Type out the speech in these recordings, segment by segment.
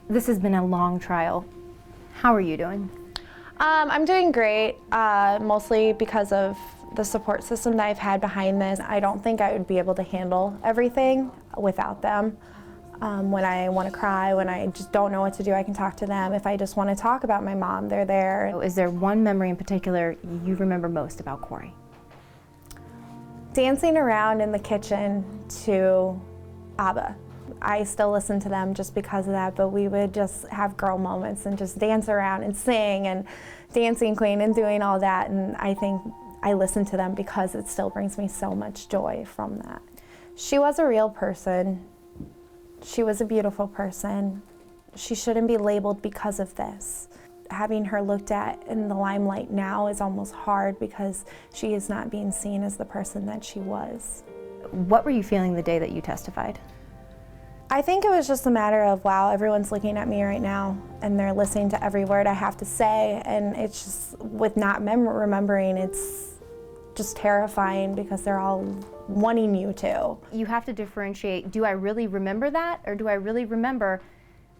This has been a long trial. How are you doing? I'm doing great, mostly because of the support system that I've had behind this. I don't think I would be able to handle everything without them. When I want to cry, when I just don't know what to do, I can talk to them. If I just want to talk about my mom, they're there. Is there one memory in particular you remember most about Cori? Dancing around in the kitchen to ABBA. I still listen to them just because of that, but we would just have girl moments and just dance around and sing and Dancing Queen and doing all that, and I think I listen to them because it still brings me so much joy from that. She was a real person. She was a beautiful person. She shouldn't be labeled because of this. Having her looked at in the limelight now is almost hard because she is not being seen as the person that she was. What were you feeling the day that you testified? I think it was just a matter of, wow, everyone's looking at me right now and they're listening to every word I have to say, and it's just, with not remembering, it's just terrifying because they're all wanting you to. You have to differentiate, do I really remember that, or do I really remember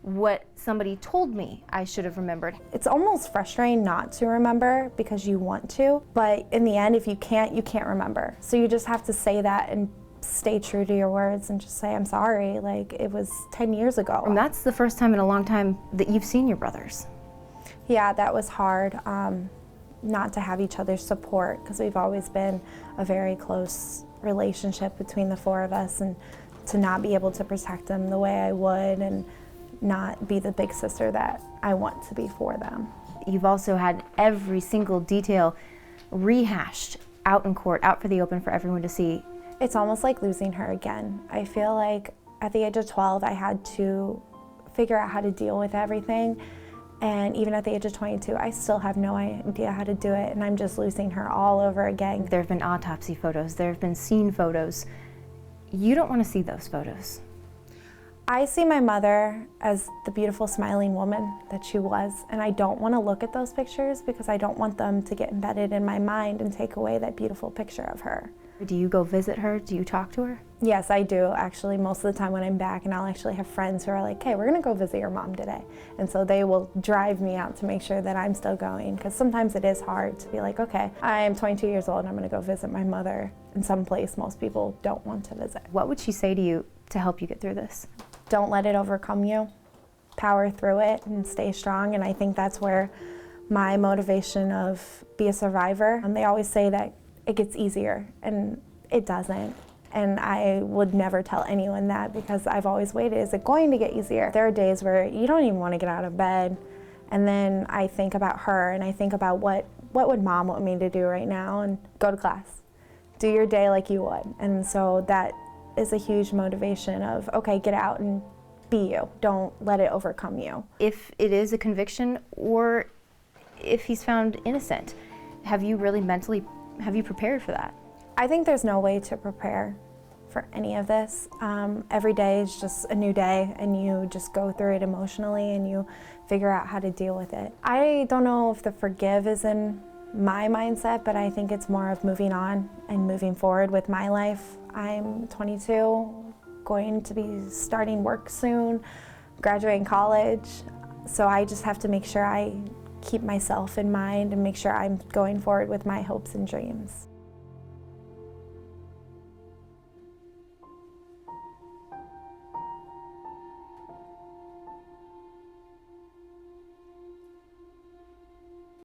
what somebody told me I should have remembered? It's almost frustrating not to remember because you want to, but in the end, if you can't remember. So you just have to say that and stay true to your words and just say, I'm sorry, like it was 10 years ago. And that's the first time in a long time that you've seen your brothers. Yeah, that was hard, not to have each other's support, because we've always been a very close relationship between the four of us, and to not be able to protect them the way I would and not be the big sister that I want to be for them. You've also had every single detail rehashed out in court, out for the open for everyone to see. It's almost like losing her again. I feel like at the age of 12, I had to figure out how to deal with everything. And even at the age of 22, I still have no idea how to do it, and I'm just losing her all over again. There have been autopsy photos, there have been scene photos. You don't want to see those photos. I see my mother as the beautiful smiling woman that she was, and I don't want to look at those pictures because I don't want them to get embedded in my mind and take away that beautiful picture of her. Do you go visit her? Do you talk to her? Yes, I do, actually, most of the time when I'm back, and I'll actually have friends who are like, hey, we're gonna go visit your mom today. And so they will drive me out to make sure that I'm still going, because sometimes it is hard to be like, okay, I'm 22 years old and I'm gonna go visit my mother in some place most people don't want to visit. What would she say to you to help you get through this? Don't let it overcome you. Power through it and stay strong, and I think that's where my motivation of be a survivor, and they always say that it gets easier, and it doesn't. And I would never tell anyone that because I've always waited, is it going to get easier? There are days where you don't even want to get out of bed, and then I think about her and I think about what would mom want me to do right now, and go to class. Do your day like you would. And so that is a huge motivation of, okay, get out and be you. Don't let it overcome you. If it is a conviction or if he's found innocent, have you really mentally, have you prepared for that? I think there's no way to prepare for any of this. Every day is just a new day, and you just go through it emotionally and you figure out how to deal with it. I don't know if the forgive is in my mindset, but I think it's more of moving on and moving forward with my life. I'm 22, going to be starting work soon, graduating college, so I just have to make sure I keep myself in mind and make sure I'm going forward with my hopes and dreams.